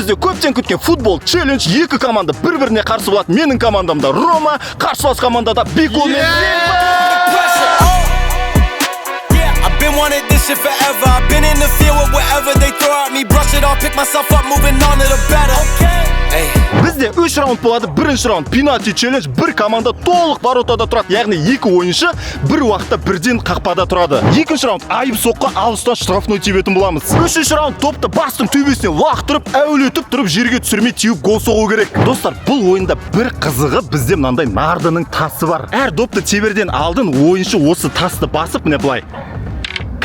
бізде көптен күткен футбол челлендж. Екі команда бір-біріне қарсы болады. Менің командамда Рома, қарсылас командада Бикол мен I've been wanting this shit forever. I've been in the field with whatever they throw at me. Brush it off, pick myself up, moving on to the better. Hey. Бізде 3 раунд болады. Бірінші раунд пенальти челлендж. Бір команда толық воротада тұрады. Яғни екі ойыншы бір уақытта бірден қақпада тұрады. Екінші раунд айып соққы алыстан штрафной тебетін боламыз. Үшінші раунд топты бастың төбесіне лақтырып, әуелетіп тұрып жерге түсірмей теуіп гол соғу керек. Достар, бұл ойында бір қызығы бізде мынандай нардының тасы бар. Әр допты теберден алдын ойыншы осы тасты басып, міне былай.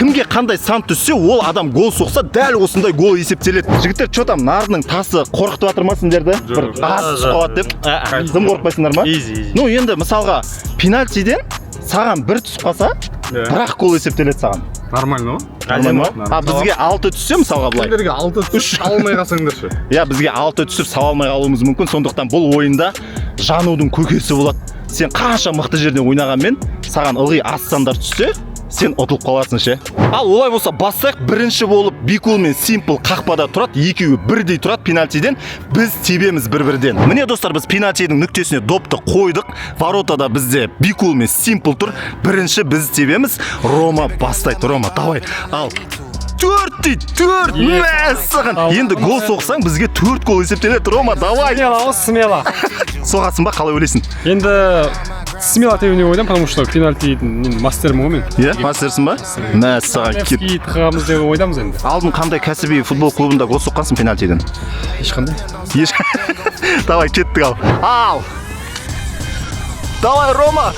Кімге қандай сан түссе, ол адам гол соқса, дәл осындай гол есептеледі. Жігіттер, что там нардың тасы қорқытып жатыр ма сендерді? Бір аз түсіп деп. Тым қорықпайсыңдар ма? Ну, енді мысалға, пенальтиден саған бір түсіп қалса, бірақ гол есептеледі саған. Нормально ма? Нормально ма? Бізге 6 түссе, мысалға былай. Сендерге 6 түсіп алмай қалсаңдар ше. Иә, бізге 6 түсіп сала алмай қалуымыз мүмкін. Сондықтан бұл ойында жанудың көкесі болады. Сен қанша мықты жерден ойнағанмен, саған ылғи аз сандар түссе, сен ұтылып қаласың ше. Ал олай болса бастайық. Бірінші болып Бикол мен Симпл қақпада тұрады. Екеуі бірдей тұрады пенальтиден. Біз тебеміз бір-бірден. Міне достар, біз пенальтидің нүктесіне допты қойдық. Воротада бізде Бикол мен Симпл тұр. Бірінші біз тебеміз. Рома бастайды. Рома, давай. Ал. 4 дейді, 4. Мәссаған. Енді гол соқсаң, бізге 4 гол есептеледі. Рома, давай. Смело. Соғасың ба, қалай ойлайсың? Енді смело тебуіне ойдам, потому что пенальтидің мастермін ғой мен. Иә, мастерсің ба? Мәссаған кеп. Тығамыз деп ойдамыз енді. Алдын қандай кәсіби футбол клубында гол соққансың пенальтиден? Ешқандай. Давай, кеттік ал. Ал. Давай, Рома.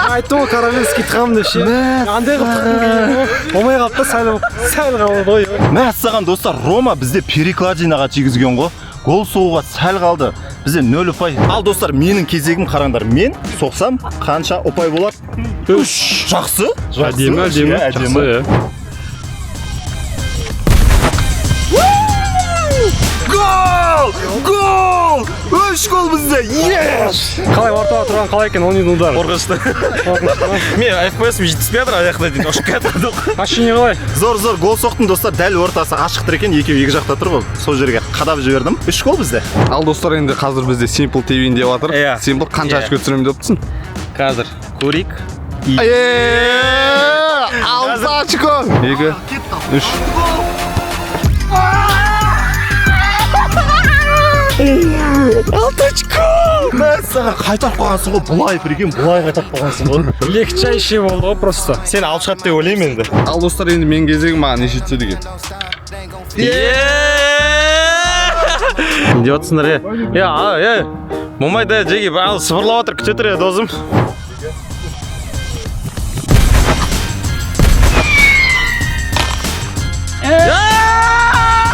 Айтты ғой Каравенский тығамды ше. Андай қылып омай қалыпты, сәл қалды ғой. Мәссаған достар, Рома бізде перекладинаға тигізген ғой. Гол соғуға сәл қалды. Бізде 0 ұпай. Ал достар, менің кезегім қараңдар. Мен соқсам қанша ұпай болады? 3. Жақсы. Әдемі. Жақсы. Гол! 3 гол бізде. Қалай ортаға тұрған қалай екен, 10 ұлдар. Қорқынышты. Мен FPS-ім жетіспей жатыр, аяқта дейді. Ұшып кетті. Ашыне қалай? Зор гол соқтым достар. Дәл ортасы ашық тұр екен. Екеуі екі жақта тұр ғой. Сол жерге қадап жібердім. 3 гол бізде. Ал достар, енді қазір бізде Simple тебейін деп жатыр. Simple қанша очко түсіремін деп тұрсың? Қазір көрейік. 6 очко. 2, 3. Алточко! Мәссаған қайтап қалғансың ғой, бұлай бірген, бұлай қайтап қалғансың ғой. Легчайший болды ғой просто. Сен алып шығады деп ойлаймын енді. Ал достар, енді мен кезегім маған неше түссе деген. Не деп отырсыңдар, болмайды, жеге бәрі сыбырлап отыр, күте тұр досым.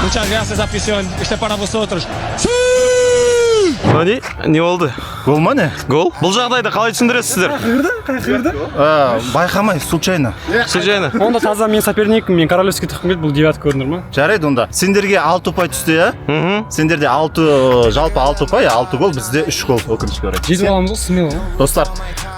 Muchas gracias, afición. Este es para vosotros. Не болды? Гол ма не? Гол? Бұл жағдайды қалай түсіндіресіздер? Қайқырды? Байқамай, случайно. Случайно. Онда таза мен соперникім, мен Королевский тыққым келді, бұл 9 көрінір ма? Жарайды онда. Сендерге 6 ұпай түсті, иә? Сендерде жалпы 6 ұпай, 6 гол, бізде 3 гол. Өкінішке орай. Жетіп аламыз ғой, смело. Достар,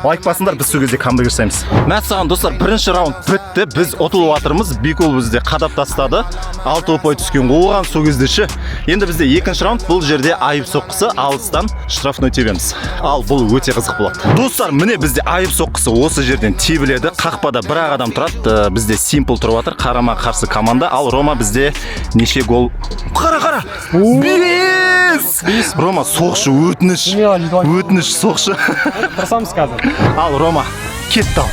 лайк басыңдар, біз сол кезде камбэк жасаймыз. Мәссаған достар, бірінші раунд бітті. Біз ұтылып жатырмыз. Бикол бізде қадап тастады. 6 ұпай түскен оған сол кезде ше. Енді бізде екінші раунд, бұл жерде айып соққысы алыстан штрафной тебеміз. Ал бұл өте қызық болады. Достар, міне бізде айып соққысы осы жерден тебіледі. Қақпада бір-ақ адам тұрады. Бізде Simple тұрып жатыр, қарама қарсы команда. Ал Рома бізде неше гол? Қара. 5! Рома соқшы, өтініш соқшы. Тырысамыз қазір. Ал Рома, кетті ал.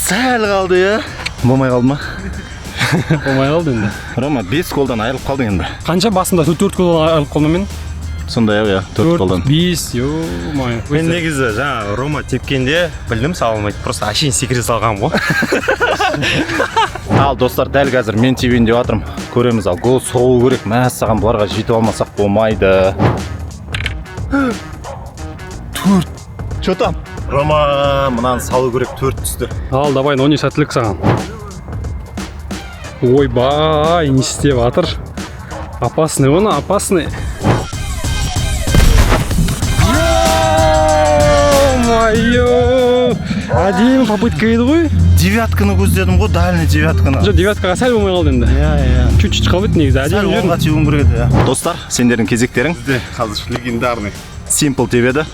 Сәл қалды, иә? Болмай қалды ма? Болмай қалды енді. Рома, 5 голдан айырылып қалдың енді. Қанша басында 4 гол айырылып қалдым мен? Сондай ақ, 4 голдан. 5, ё-май. Мен негізі жаңа Рома тепкенде білдім салмайды, просто әшейін секіре салғам ғой. Ал достар, дәл қазір мен тебейін деп жатырмын. Көреміз, ал гол соғу керек. Мәссаған бұларға жетіп алмасақ болмайды. 4. Чё там? Рома, мұнан салу керек, 4 түсті. Ал, давай, но не сәттілік саған. Ойбай, не істеп жатыр. Опасный оны, опасный. Ё-моё! әдемі попытка еді ғой. Девятканы көздедім ғой, дальный девятканы. Жоқ, девяткаға сәл болмай қалды енді. Иә. Чуть-чуть қалып еді негізі. Сәл Әдемі оңға жүрді. теуім керек еді. Достар, сендердің кезектерің Бізде қазір легендарный. Simple тебеді.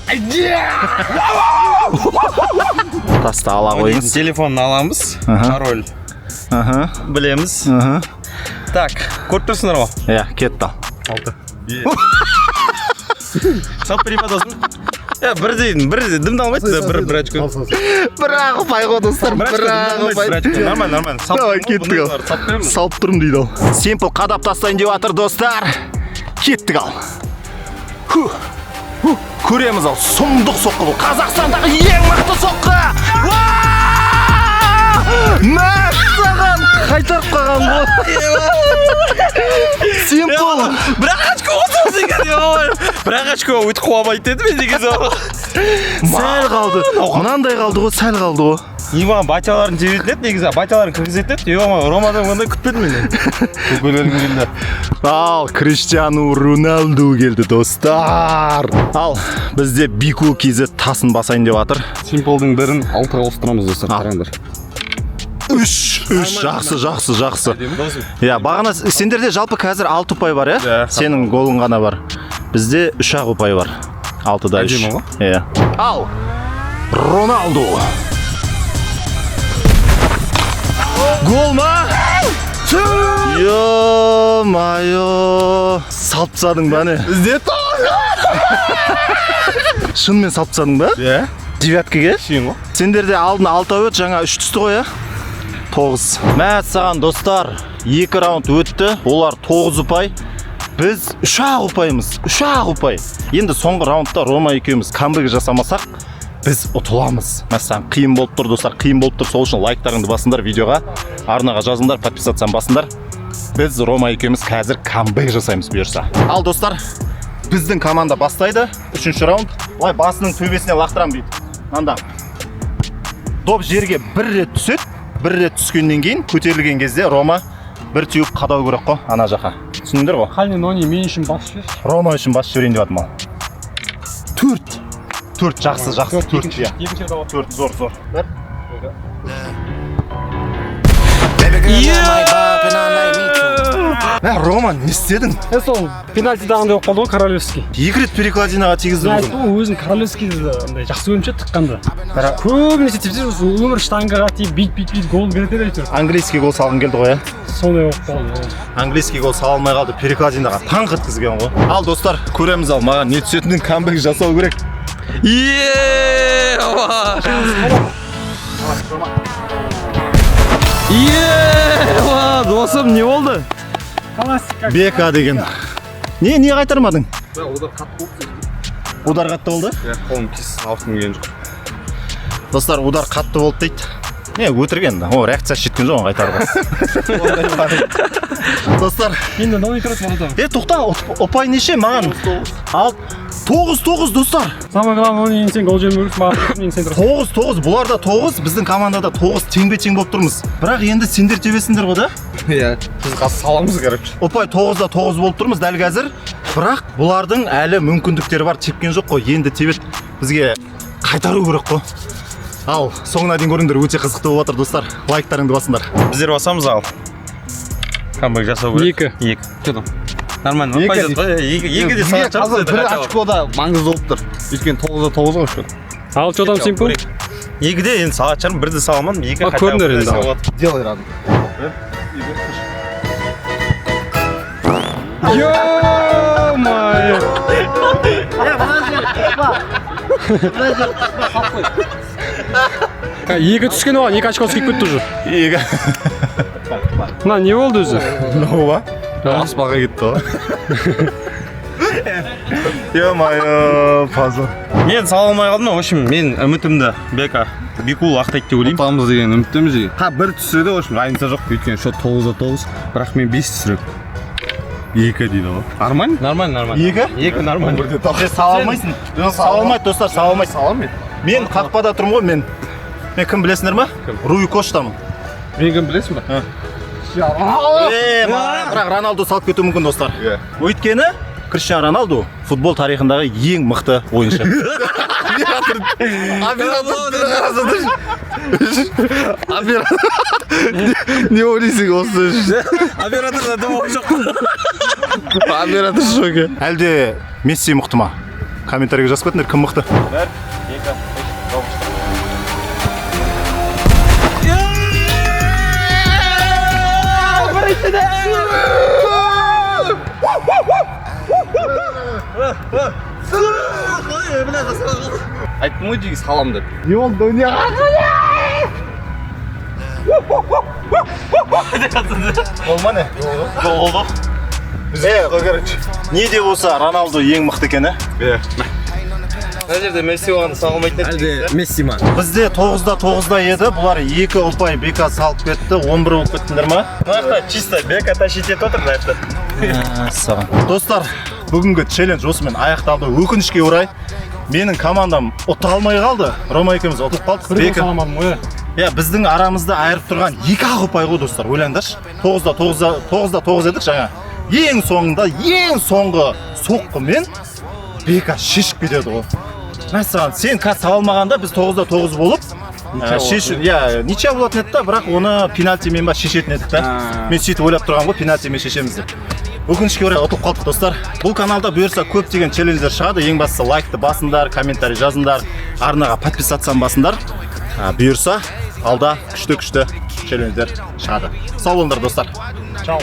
Таста ала қойыңыз. Телефонын аламыз. Пароль білеміз. Так, көріп тұрсыңдар ғой? Иә, кетті. Сап преподосын. Бірдей дымды алмайды, бір очко. Бірақ ұпай ғой, достар, бірақ ұпай. Нормально. Давай, кеттік ал. Салып тұрым дейді ал. Simple қадап тастайын деп жатыр, достар. Кеттік ал. Көреміз ал, сұмдық соққы бұл. Қазақстандағы ең мықты соққы. Мәссаған қайтарып қалған бұл. Simple. Бірақ очко отырсыз екен. Бірақ очко өтіп қуамайды деді мен деген соң. Сәл қалды. Мынандай қалды ғой, сәл қалды ғой. Иман батяларын жебетін еді негізі, батяларын кіргізетін еді. Ромадан ондай күтпедім мен. Көкелерім келді. Ал, Криштиану Роналду келді, достар. Ал, бізде Бику кезі тасын басайын деп жатыр. Simple-дың бірін 6-ға ауыстырамыз достар, қараңдар. 3, жақсы. Иә, бағана сендерде жалпы қазір 6 ұпай бар, иә? Сенің голың ғана бар. Бізде 3-ақ ұпай бар. 6-да 3. Иә. Ал, Роналду. Гол ма? Ё-майо. Салып тастадың ба не? Шынымен салып тастадың ба? Иә. Девяткіге? Сендерде алдын 6 өт, жаңа 3 түсті ғой, иә? 9. Мәссаған, достар. 2 раунд өтті. Олар 9 ұпай. Біз 3-ақ ұпаймыз. 3-ақ ұпай. Енді соңғы раундта Рома екеуміз камбэк жасамасақ, біз ұтыламыз. Мәссаған, қиын болып тұр, достар. Қиын болып тұр. Сол үшін лайктарыңды басыңдар видеоға. Арнаға жазыңдар, подписацияны басыңдар. Біз Рома екеуміз қазір камбэк жасаймыз бұйырса. Ал, достар, біздің команда бастайды. 3-ші раунд. Олай басының төбесіне лақтырам дейді. Анда. Доп жерге бір рет түседі. Бір рет түскеннен кейін көтерілген кезде Рома бір теуіп қадау керек қой ана жаққа. Түсіндіңдер ғой? Қалмен оны мен үшін бас жібер. Рома үшін бас жіберейін деп жатырмын ал. 4 жақсы. 4 иә. 4 зор. Бір. Рома, не істедің? Сол пенальти дағандай болып қалды ғой Королевский. 2 рет перекладинаға тигізді Мен бүгін. айттым ғой, өзім Королевскийді андай жақсы көрмеші тыққанды. Көбінесе тепсе өмір штангаға тиіп бит гол береді әйтеуір. Английский гол салғым келді ғой, иә? Сондай болып қалды. Английский гол сала алмай қалды, перекладинаға таң қыртқызген ғой. Ал, достар, көреміз ал, маған не түсетінін камбэк жасау керек. Досым, не болды? Бека деген. Не қайтармадың? Удар қатты болды? Иә, қолым кес ауыстым келген жоқ. Достар, удар қатты болды дейді. Не, өтірген. О, реакция жеткен жоқ, қайтарды. Достар, Енді науын көріп барады. тоқта, ұпай неше маған? 9 достар. Самое главное, оны сен гол жібермей көрсің, маған сен тұрасың. 9, бұларда 9, біздің командада 9 теңбе-тең болып тұрмыз. Бірақ енді сендер тебесіңдер ғой да? Иә, біз қазір саламыз короче. Ұпай 9-да 9 болып тұрмыз дәл қазір. Бірақ бұлардың әлі мүмкіндіктері бар, тепкен жоқ қой. Енді тебет бізге қайтару керек қой. Ал, соңына дейін көріңдер, өте қызықты болып жатыр достар. Лайктарыңды басыңдар. Біздер басамыз ал. Камбэк жасау керек. 2. Что нормально. Пойдет. 2 де сағат Қазір бір очкода маңызды болып тұр. Өйткені 9-да 9 ғой şu. Ал что там Simple? 2-де енді сағат жарым, 1-де саламадым. 2 қайта. Көріңдер енді. Делай рады. Ё-моё! Екі түскен оған, 2 очко скип кетті уже. Мына не болды өзі? Мынау ба? Аспаға кетті ғой. Ё-моё, позор. Мен сала алмай қалдым, в общем, мен үмітімді Бикул ақтайды деп ойлаймын. Ұтамыз деген үміттеміз деген. Бір түссе де, в общем, разница жоқ. Өйткені шот 9-да 9, бірақ мен 5 түсірем. 2 дейді ғой. Нормально? Нормально. 2 нормально. Сен сала алмайсың. Сала алмайды достар, сала алмайсың. Саламын. Мен қақпада тұрмын ғой, мен кім білесіңдер ма? Руй Коштамын. Мен кім білесің ба? Бірақ Роналду салып кетуі мүмкін достар. Өйткені Криштиану Роналду футбол тарихындағы ең мықты ойыншы. Не ойлайсың осы үшін? Операторда дым жоқ. Оператор шоке. Әлде Месси мықты ма? Комментарийге жазып кетіңдер, кім мықты? Айттым ғой жеге салам деп. Не болды, не Болма не? Болды. Короче, не де болса Роналду ең мықты екен, Мына жерде Месси оған салмайтын еді. Әлде Месси ма? Бізде 9-да еді, бұлар 2 ұпай бека салып кетті, 11 болып кеттіңдер ма? Мына чисто бека тащить етіп отыр знаешь. Саған. Достар, бүгінгі челлендж осымен аяқталды. Өкінішке орай, менің командам ұта алмай қалды. Рома екеуміз ұтып қалдық. Бір саламадым ғой. Я, біздің арамызда айырып тұрған 2 ұпай ғой достар, ойлаңдаршы. 9-да 9 едік жаңа. Ең соңғы соққымен бека шешіп кетеді ғой. Мәселен, сен кат салмағанда біз 9-да 9 болып шешу, ничья болатын еді да, бірақ оны пенальтимен ба шешетін едік та. Мен сөйтіп ойлап тұрған ғой, пенальтимен шешеміз деп. Өкінішке орай ұтылып қалдық достар. Бұл каналда бұйырса көптеген челлендждер шығады. Ең бастысы лайкты басыңдар, комментарий жазыңдар, арнаға подписаться басыңдар. Бұйырса алда күшті челлендждер шығады. Сау болыңдар достар. Чао.